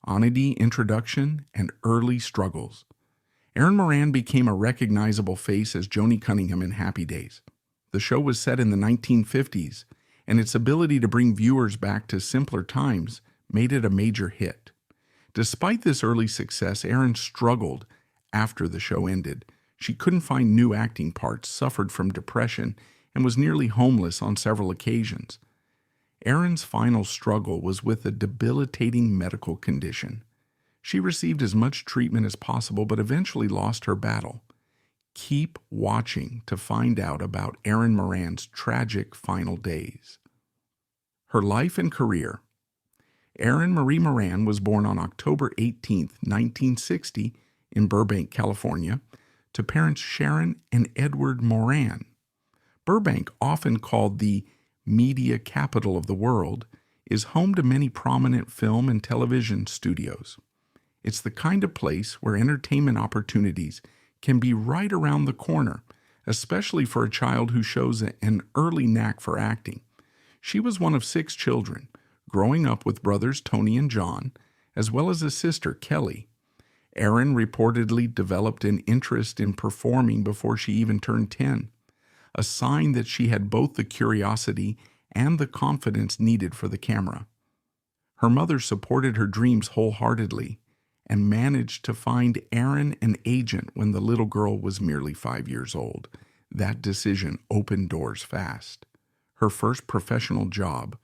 oddity, introduction, and early struggles. Erin Moran became a recognizable face as Joanie Cunningham in Happy Days. The show was set in the 1950s, and its ability to bring viewers back to simpler times made it a major hit. Despite this early success, Erin struggled after the show ended. She couldn't find new acting parts, suffered from depression, and was nearly homeless on several occasions. Erin's final struggle was with a debilitating medical condition. She received as much treatment as possible, but eventually lost her battle. Keep watching to find out about Erin Moran's tragic final days. Her life and career. Erin Marie Moran was born on October 18, 1960, in Burbank, California, to parents Sharon and Edward Moran. Burbank, often called the media capital of the world, is home to many prominent film and television studios. It's the kind of place where entertainment opportunities can be right around the corner, especially for a child who shows an early knack for acting. She was one of 6 children, growing up with brothers Tony and John, as well as a sister, Kelly. Erin reportedly developed an interest in performing before she even turned 10, a sign that she had both the curiosity and the confidence needed for the camera. Her mother supported her dreams wholeheartedly and managed to find Erin an agent when the little girl was merely 5 years old. That decision opened doors fast. Her first professional job,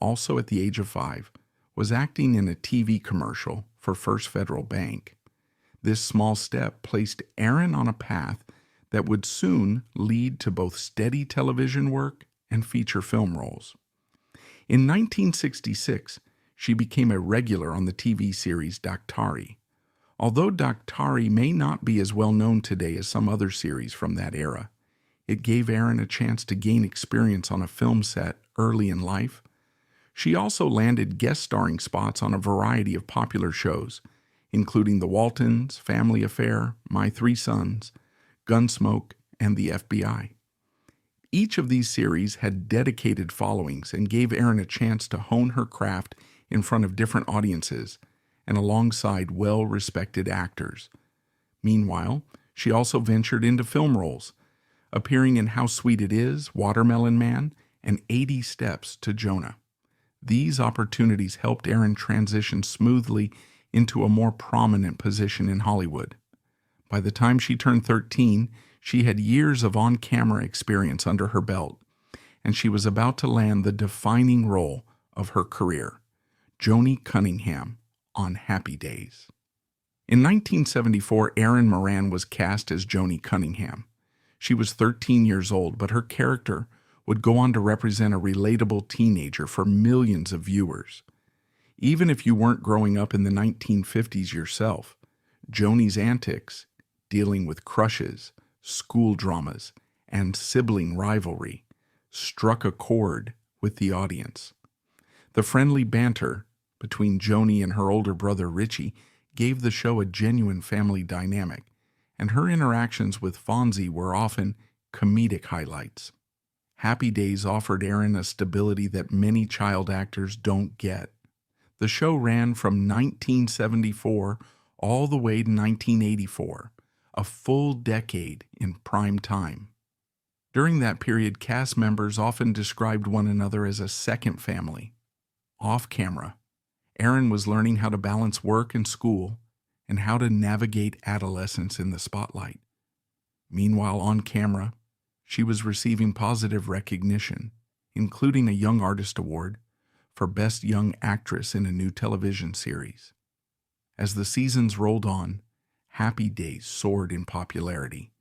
also at the age of 5, was acting in a TV commercial for First Federal Bank. This small step placed Erin on a path that would soon lead to both steady television work and feature film roles. In 1966, she became a regular on the TV series Daktari. Although Daktari may not be as well known today as some other series from that era, it gave Erin a chance to gain experience on a film set early in life. She also landed guest starring spots on a variety of popular shows, including The Waltons, Family Affair, My 3 Sons, Gunsmoke, and The FBI. Each of these series had dedicated followings and gave Erin a chance to hone her craft in front of different audiences and alongside well-respected actors. Meanwhile, she also ventured into film roles, appearing in How Sweet It Is, Watermelon Man, and 80 Steps to Jonah. These opportunities helped Erin transition smoothly into a more prominent position in Hollywood. By the time she turned 13, she had years of on-camera experience under her belt, and she was about to land the defining role of her career, Joanie Cunningham on Happy Days. In 1974, Erin Moran was cast as Joanie Cunningham. She was 13 years old, but her character would go on to represent a relatable teenager for millions of viewers. Even if you weren't growing up in the 1950s yourself, Joanie's antics, dealing with crushes, school dramas, and sibling rivalry, struck a chord with the audience. The friendly banter between Joanie and her older brother Richie gave the show a genuine family dynamic, and her interactions with Fonzie were often comedic highlights. Happy Days offered Erin a stability that many child actors don't get. The show ran from 1974 all the way to 1984, a full decade in prime time. During that period, cast members often described one another as a second family. Off camera, Erin was learning how to balance work and school and how to navigate adolescence in the spotlight. Meanwhile, on camera, she was receiving positive recognition, including a Young Artist Award for Best Young Actress in a New Television Series. As the seasons rolled on, Happy Days soared in popularity,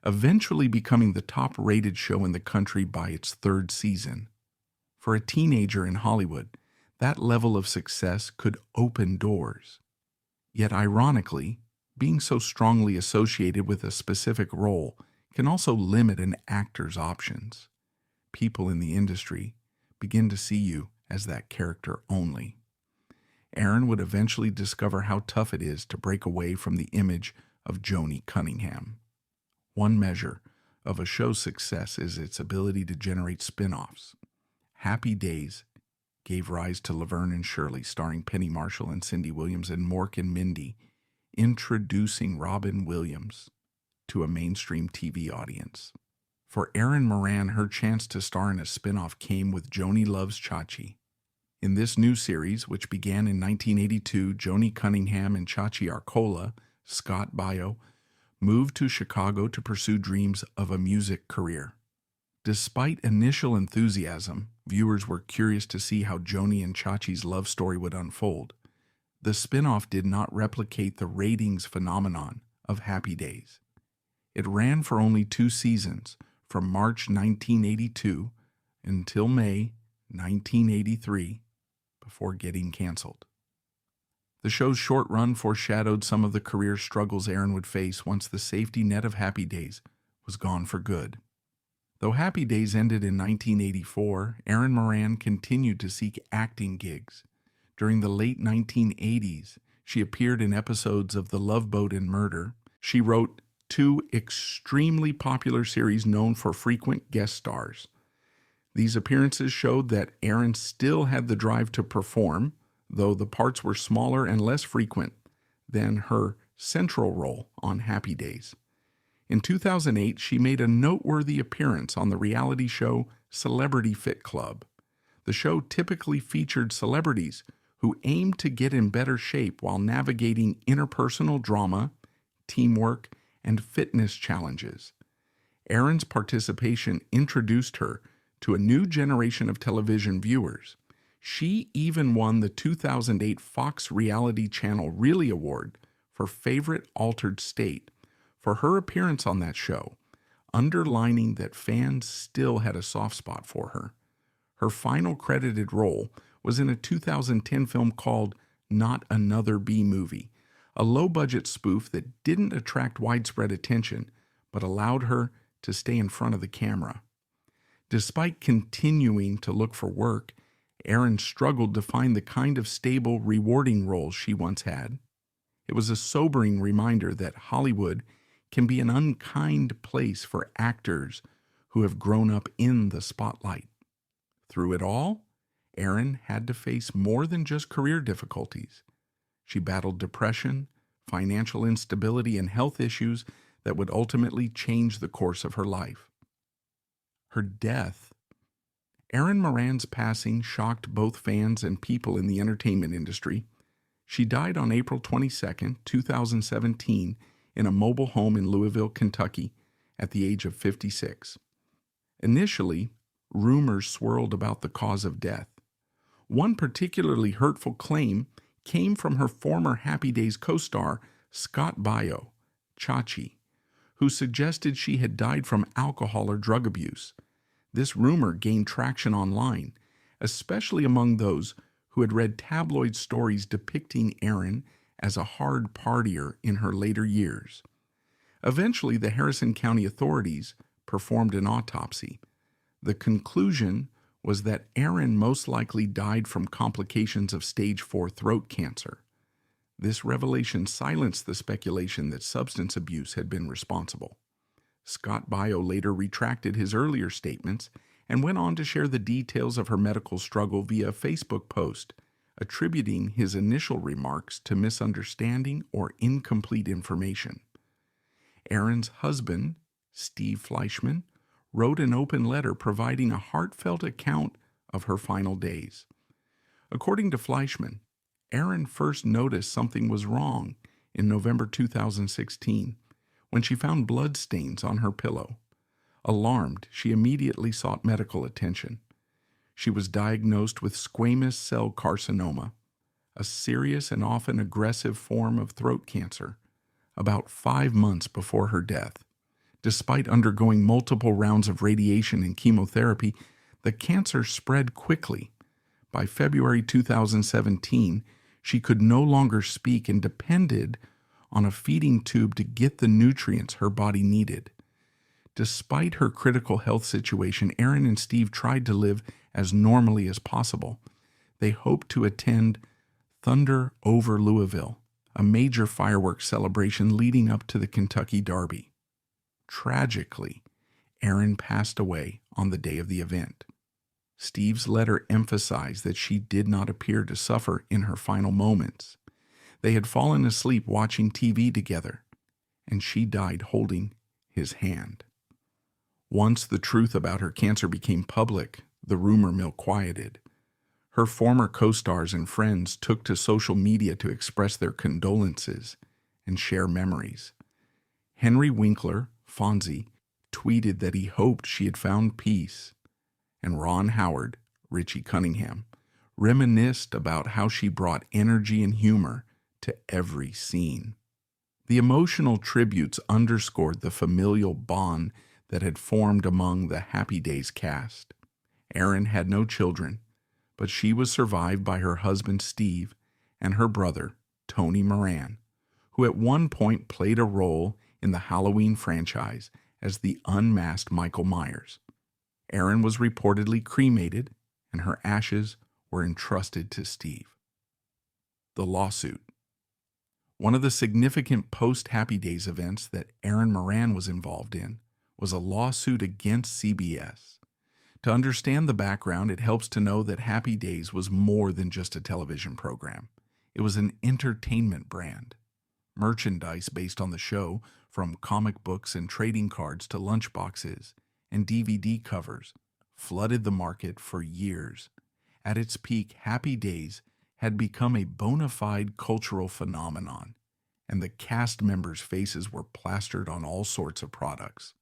eventually becoming the top-rated show in the country by its 3rd season. For a teenager in Hollywood, that level of success could open doors. Yet ironically, being so strongly associated with a specific role can also limit an actor's options. People in the industry begin to see you as that character only. Erin would eventually discover how tough it is to break away from the image of Joanie Cunningham. One measure of a show's success is its ability to generate spin-offs. Happy Days gave rise to Laverne and Shirley, starring Penny Marshall and Cindy Williams, and Mork and Mindy, introducing Robin Williams to a mainstream TV audience. For Erin Moran, her chance to star in a spin-off came with Joanie Loves Chachi. In this new series, which began in 1982, Joanie Cunningham and Chachi Arcola, Scott Baio, moved to Chicago to pursue dreams of a music career. Despite initial enthusiasm, viewers were curious to see how Joanie and Chachi's love story would unfold. The spin-off did not replicate the ratings phenomenon of Happy Days. It ran for only 2 seasons, from March 1982 until May 1983, before getting canceled. The show's short run foreshadowed some of the career struggles Erin would face once the safety net of Happy Days was gone for good. Though Happy Days ended in 1984, Erin Moran continued to seek acting gigs. During the late 1980s, she appeared in episodes of The Love Boat and Murder. She wrote 2 extremely popular series known for frequent guest stars. These appearances showed that Erin still had the drive to perform, though the parts were smaller and less frequent than her central role on Happy Days. In 2008, she made a noteworthy appearance on the reality show Celebrity Fit Club. The show typically featured celebrities who aimed to get in better shape while navigating interpersonal drama, teamwork, and fitness challenges. Erin's participation introduced her to a new generation of television viewers. She even won the 2008 Fox reality channel Really Award for Favorite Altered State for her appearance on that show, underlining that fans still had a soft spot for her. Her final credited role was in a 2010 film called Not Another B-Movie, a low-budget spoof that didn't attract widespread attention, but allowed her to stay in front of the camera. Despite continuing to look for work, Erin struggled to find the kind of stable, rewarding roles she once had. It was a sobering reminder that Hollywood can be an unkind place for actors who have grown up in the spotlight. Through it all, Erin had to face more than just career difficulties. She battled depression, financial instability, and health issues that would ultimately change the course of her life. Her death. Erin Moran's passing shocked both fans and people in the entertainment industry. She died on April 22, 2017, in a mobile home in Louisville, Kentucky, at the age of 56. Initially, rumors swirled about the cause of death. One particularly hurtful claim came from her former Happy Days co-star, Scott Baio, Chachi, who suggested she had died from alcohol or drug abuse. This rumor gained traction online, especially among those who had read tabloid stories depicting Erin as a hard partier in her later years. Eventually, the Harrison County authorities performed an autopsy. The conclusion was that Erin most likely died from complications of stage 4 throat cancer. This revelation silenced the speculation that substance abuse had been responsible. Scott Baio later retracted his earlier statements and went on to share the details of her medical struggle via a Facebook post, attributing his initial remarks to misunderstanding or incomplete information. Erin's husband, Steve Fleischman, wrote an open letter providing a heartfelt account of her final days. According to Fleischman, Erin first noticed something was wrong in November 2016 when she found blood stains on her pillow. Alarmed, she immediately sought medical attention. She was diagnosed with squamous cell carcinoma, a serious and often aggressive form of throat cancer, about 5 months before her death. Despite undergoing multiple rounds of radiation and chemotherapy, the cancer spread quickly. By February 2017, she could no longer speak and depended on a feeding tube to get the nutrients her body needed. Despite her critical health situation, Erin and Steve tried to live as normally as possible. They hoped to attend Thunder over Louisville, a major fireworks celebration leading up to the Kentucky Derby. Tragically, Erin passed away on the day of the event. Steve's letter emphasized that she did not appear to suffer in her final moments. They had fallen asleep watching TV together, and she died holding his hand. Once the truth about her cancer became public, the rumor mill quieted. Her former co-stars and friends took to social media to express their condolences and share memories. Henry Winkler, Fonzie, tweeted that he hoped she had found peace, and Ron Howard, Richie Cunningham, reminisced about how she brought energy and humor to every scene. The emotional tributes underscored the familial bond that had formed among the Happy Days cast. Erin had no children, but she was survived by her husband Steve and her brother, Tony Moran, who at one point played a role in the Halloween franchise as the unmasked Michael Myers. Erin was reportedly cremated, and her ashes were entrusted to Steve. The lawsuit. One of the significant post-Happy Days events that Erin Moran was involved in was a lawsuit against CBS. To understand the background, it helps to know that Happy Days was more than just a television program. It was an entertainment brand. Merchandise based on the show, from comic books and trading cards to lunchboxes and DVD covers, flooded the market for years. At its peak, Happy Days had become a bona fide cultural phenomenon, and the cast members' faces were plastered on all sorts of products.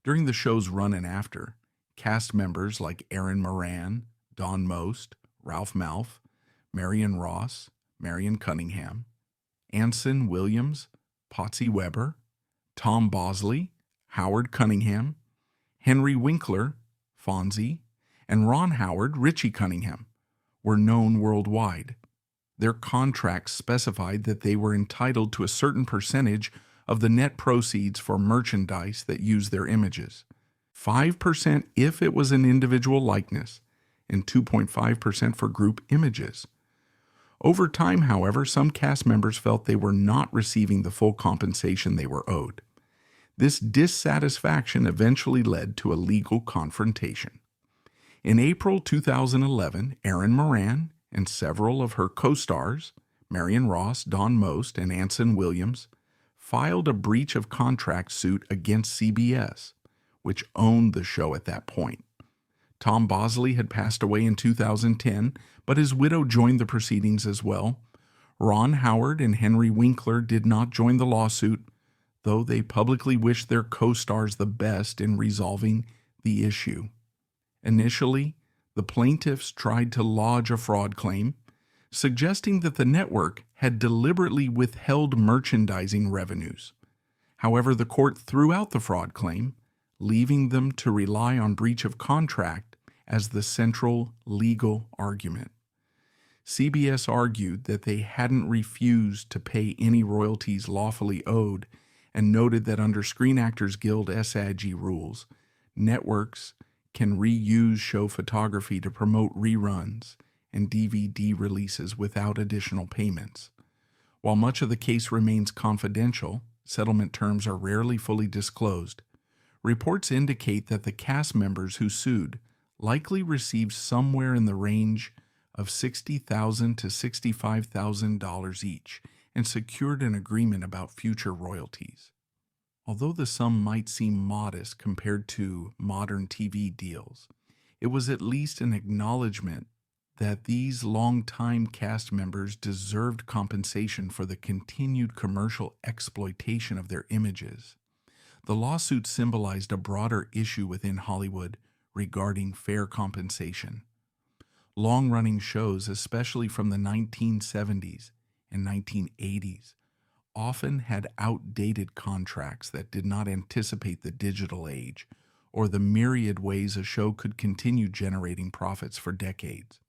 During the show's run and after, cast members like Erin Moran, Don Most, Ralph Malph, Marion Ross, Marion Cunningham, Anson Williams, Potsy Weber, Tom Bosley, Howard Cunningham, Henry Winkler, Fonzie, and Ron Howard, Richie Cunningham, were known worldwide. Their contracts specified that they were entitled to a certain percentage of the net proceeds for merchandise that used their images, 5% if it was an individual likeness, and 2.5% for group images. Over time, however, some cast members felt they were not receiving the full compensation they were owed. This dissatisfaction eventually led to a legal confrontation. In April 2011, Erin Moran and several of her co-stars, Marion Ross, Don Most, and Anson Williams, filed a breach of contract suit against CBS, which owned the show at that point. Tom Bosley had passed away in 2010, but his widow joined the proceedings as well. Ron Howard and Henry Winkler did not join the lawsuit, though they publicly wished their co-stars the best in resolving the issue. Initially, the plaintiffs tried to lodge a fraud claim, suggesting that the network had deliberately withheld merchandising revenues. However, the court threw out the fraud claim, leaving them to rely on breach of contract as the central legal argument. CBS argued that they hadn't refused to pay any royalties lawfully owed and noted that under Screen Actors Guild SAG rules, networks can reuse show photography to promote reruns and DVD releases without additional payments. While much of the case remains confidential, settlement terms are rarely fully disclosed. Reports indicate that the cast members who sued likely received somewhere in the range of $60,000 to $65,000 each and secured an agreement about future royalties. Although the sum might seem modest compared to modern TV deals, it was at least an acknowledgement that these longtime cast members deserved compensation for the continued commercial exploitation of their images. The lawsuit symbolized a broader issue within Hollywood regarding fair compensation. Long-running shows, especially from the 1970s and 1980s, often had outdated contracts that did not anticipate the digital age or the myriad ways a show could continue generating profits for decades.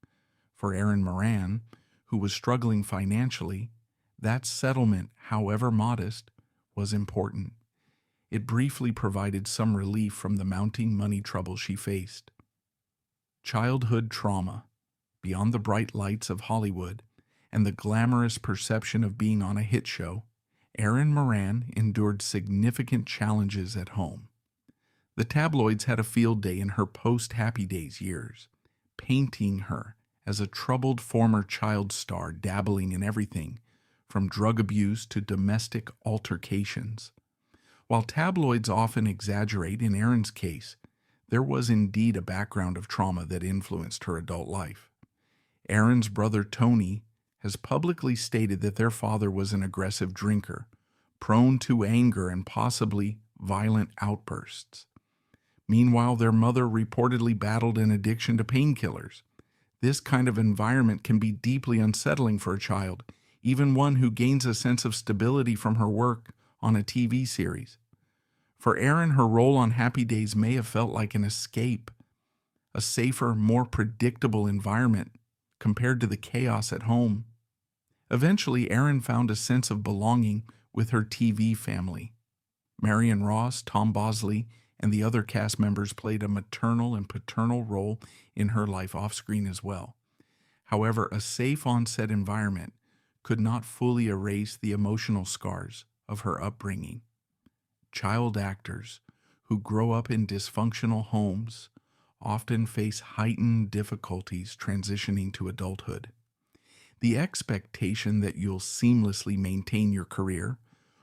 For Erin Moran, who was struggling financially, that settlement, however modest, was important. It briefly provided some relief from the mounting money trouble she faced. Childhood trauma, beyond the bright lights of Hollywood and the glamorous perception of being on a hit show, Erin Moran endured significant challenges at home. The tabloids had a field day in her post-Happy Days years. painting her as a troubled former child star dabbling in everything from drug abuse to domestic altercations. While tabloids often exaggerate, in Erin's case, there was indeed a background of trauma that influenced her adult life. Erin's brother Tony has publicly stated that their father was an aggressive drinker, prone to anger and possibly violent outbursts. Meanwhile, their mother reportedly battled an addiction to painkillers. This kind of environment can be deeply unsettling for a child, even one who gains a sense of stability from her work on a TV series. For Erin, her role on Happy Days may have felt like an escape, a safer, more predictable environment compared to the chaos at home. Eventually, Erin found a sense of belonging with her TV family. Marion Ross, Tom Bosley, and the other cast members played a maternal and paternal role in her life off-screen as well. However, a safe on-set environment could not fully erase the emotional scars of her upbringing. Child actors who grow up in dysfunctional homes often face heightened difficulties transitioning to adulthood. The expectation that you'll seamlessly maintain your career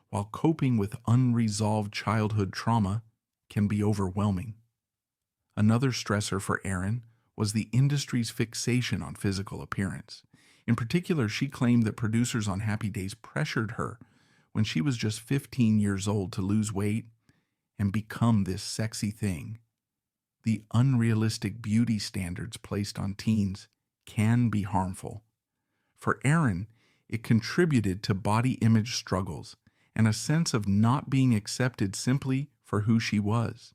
while coping with unresolved childhood trauma can be overwhelming. Another stressor for Erin was the industry's fixation on physical appearance. In particular, she claimed that producers on Happy Days pressured her when she was just 15 years old to lose weight and become this sexy thing. The unrealistic beauty standards placed on teens can be harmful. For Erin, it contributed to body image struggles and a sense of not being accepted simply for who she was.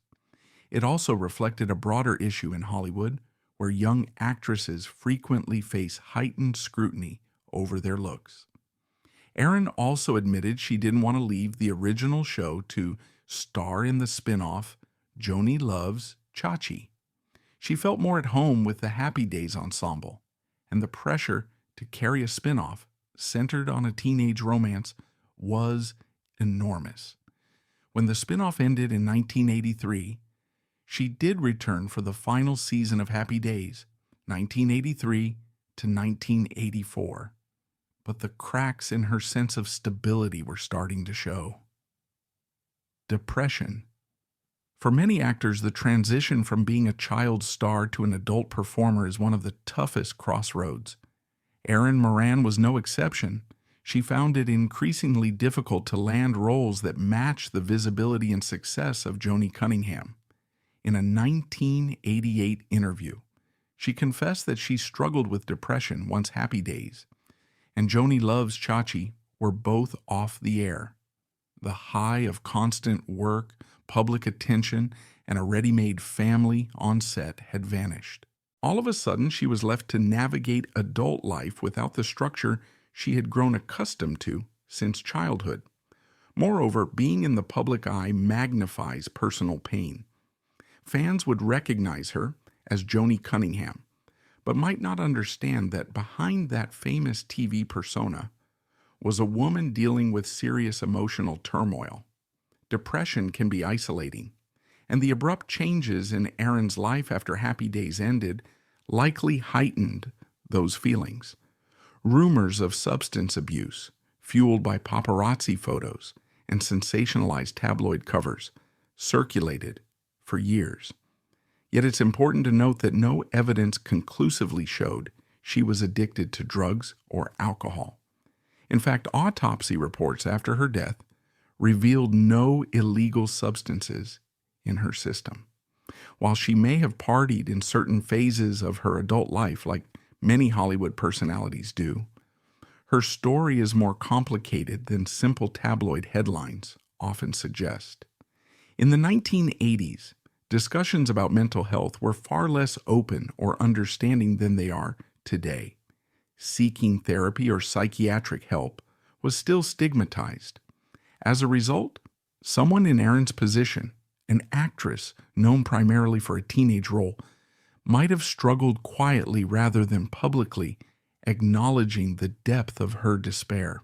It also reflected a broader issue in Hollywood, where young actresses frequently face heightened scrutiny over their looks. Erin also admitted she didn't want to leave the original show to star in the spin-off Joanie Loves Chachi. She felt more at home with the Happy Days ensemble, and the pressure to carry a spin-off centered on a teenage romance was enormous. When the spin-off ended in 1983, she did return for the final season of Happy Days, 1983 to 1984. But the cracks in her sense of stability were starting to show. Depression. For many actors, the transition from being a child star to an adult performer is one of the toughest crossroads. Erin Moran was no exception. She found it increasingly difficult to land roles that match the visibility and success of Joanie Cunningham. In a 1988 interview, she confessed that she struggled with depression once Happy Days and Joanie Loves Chachi were both off the air. The high of constant work, public attention, and a ready-made family on set had vanished. All of a sudden, she was left to navigate adult life without the structure she had grown accustomed to since childhood. Moreover, being in the public eye magnifies personal pain. Fans would recognize her as Joanie Cunningham, but might not understand that behind that famous TV persona was a woman dealing with serious emotional turmoil. Depression can be isolating, and the abrupt changes in Erin's life after Happy Days ended likely heightened those feelings. Rumors of substance abuse, fueled by paparazzi photos and sensationalized tabloid covers, circulated for years. Yet it's important to note that no evidence conclusively showed she was addicted to drugs or alcohol. In fact, autopsy reports after her death revealed no illegal substances in her system. While she may have partied in certain phases of her adult life, like many Hollywood personalities do, her story is more complicated than simple tabloid headlines often suggest. In the 1980s, discussions about mental health were far less open or understanding than they are today. Seeking therapy or psychiatric help was still stigmatized. As a result, someone in Erin's position, an actress known primarily for a teenage role, might have struggled quietly rather than publicly, acknowledging the depth of her despair.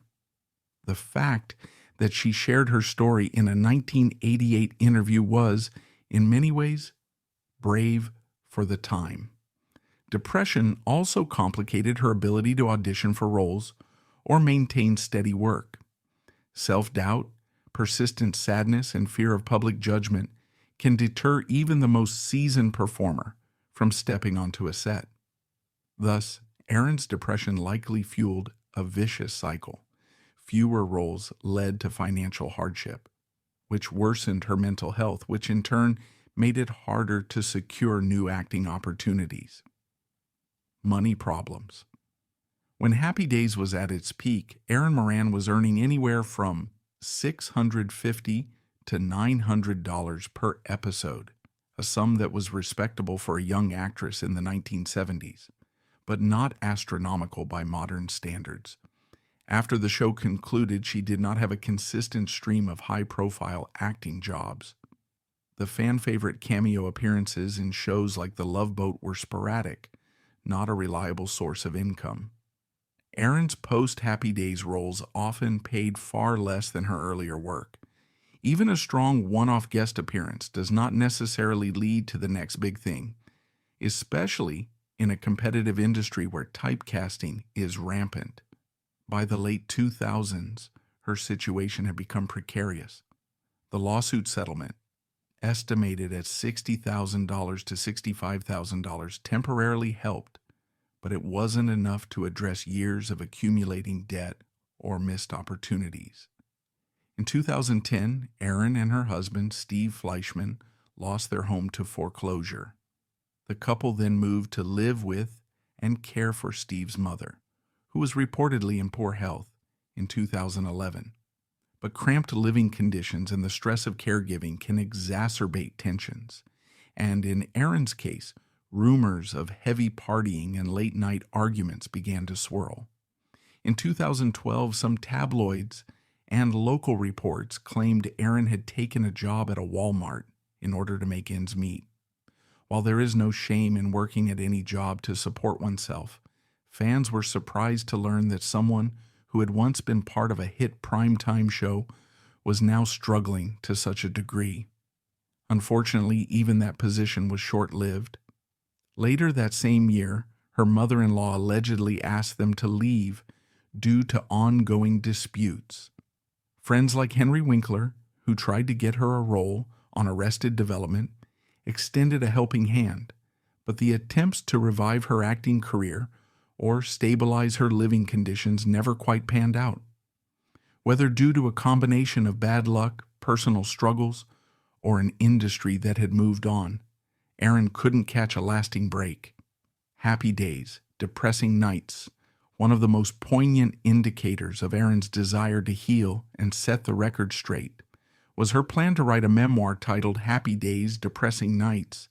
The fact that she shared her story in a 1988 interview was, in many ways, brave for the time. Depression also complicated her ability to audition for roles or maintain steady work. Self-doubt, persistent sadness, and fear of public judgment can deter even the most seasoned performer from stepping onto a set. Thus, Erin's depression likely fueled a vicious cycle. Fewer roles led to financial hardship, which worsened her mental health, which in turn made it harder to secure new acting opportunities. Money problems. When Happy Days was at its peak, Erin Moran was earning anywhere from $650 to $900 per episode, a sum that was respectable for a young actress in the 1970s, but not astronomical by modern standards. After the show concluded, she did not have a consistent stream of high-profile acting jobs. The fan-favorite cameo appearances in shows like The Love Boat were sporadic, not a reliable source of income. Erin's post-Happy Days roles often paid far less than her earlier work. Even a strong one-off guest appearance does not necessarily lead to the next big thing, especially in a competitive industry where typecasting is rampant. By the late 2000s, her situation had become precarious. The lawsuit settlement, estimated at $60,000 to $65,000, temporarily helped, but it wasn't enough to address years of accumulating debt or missed opportunities. In 2010, Erin and her husband, Steve Fleischman, lost their home to foreclosure. The couple then moved to live with and care for Steve's mother, who was reportedly in poor health, in 2011. But cramped living conditions and the stress of caregiving can exacerbate tensions. And in Erin's case, rumors of heavy partying and late-night arguments began to swirl. In 2012, some tabloids and local reports claimed Erin had taken a job at a Walmart in order to make ends meet. While there is no shame in working at any job to support oneself, fans were surprised to learn that someone who had once been part of a hit primetime show was now struggling to such a degree. Unfortunately, even that position was short-lived. Later that same year, her mother-in-law allegedly asked them to leave due to ongoing disputes. Friends like Henry Winkler, who tried to get her a role on Arrested Development, extended a helping hand, but the attempts to revive her acting career or stabilize her living conditions never quite panned out. Whether due to a combination of bad luck, personal struggles, or an industry that had moved on, Erin couldn't catch a lasting break. Happy Days, Depressing Nights, one of the most poignant indicators of Erin's desire to heal and set the record straight, was her plan to write a memoir titled Happy Days, Depressing Nights.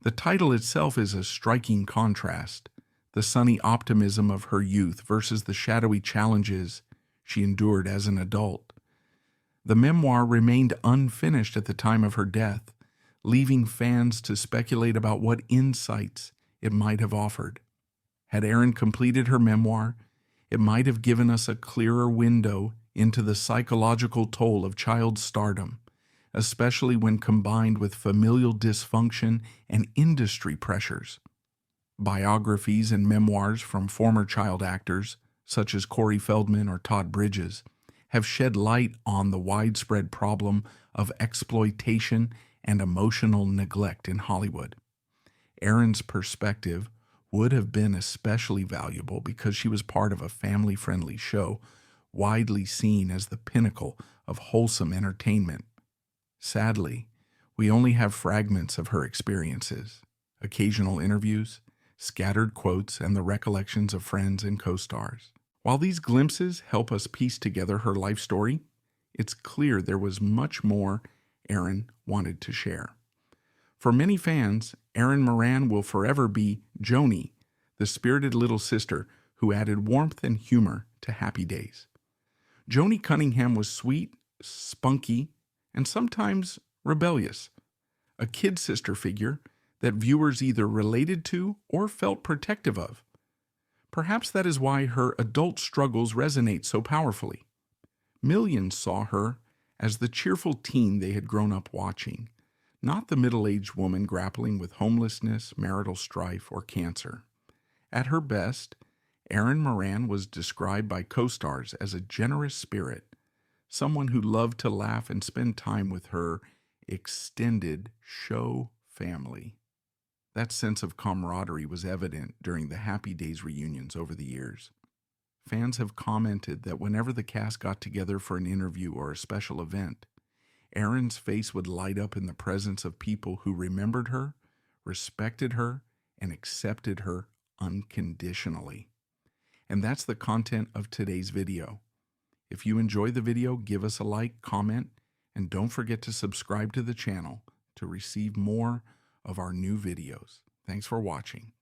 The title itself is a striking contrast, the sunny optimism of her youth versus the shadowy challenges she endured as an adult. The memoir remained unfinished at the time of her death, leaving fans to speculate about what insights it might have offered. Had Erin completed her memoir, it might have given us a clearer window into the psychological toll of child stardom, especially when combined with familial dysfunction and industry pressures. Biographies and memoirs from former child actors, such as Corey Feldman or Todd Bridges, have shed light on the widespread problem of exploitation and emotional neglect in Hollywood. Erin's perspective would have been especially valuable because she was part of a family-friendly show, widely seen as the pinnacle of wholesome entertainment. Sadly, we only have fragments of her experiences, occasional interviews, scattered quotes, and the recollections of friends and co-stars. While these glimpses help us piece together her life story, it's clear there was much more Erin wanted to share. For many fans, Erin Moran will forever be Joanie, the spirited little sister who added warmth and humor to Happy Days. Joanie Cunningham was sweet, spunky, and sometimes rebellious, a kid sister figure that viewers either related to or felt protective of. Perhaps that is why her adult struggles resonate so powerfully. Millions saw her as the cheerful teen they had grown up watching, not the middle-aged woman grappling with homelessness, marital strife, or cancer. At her best, Erin Moran was described by co-stars as a generous spirit, someone who loved to laugh and spend time with her extended show family. That sense of camaraderie was evident during the Happy Days reunions over the years. Fans have commented that whenever the cast got together for an interview or a special event, Erin's face would light up in the presence of people who remembered her, respected her, and accepted her unconditionally. And that's the content of today's video. If you enjoy the video, give us a like, comment, and don't forget to subscribe to the channel to receive more of our new videos. Thanks for watching.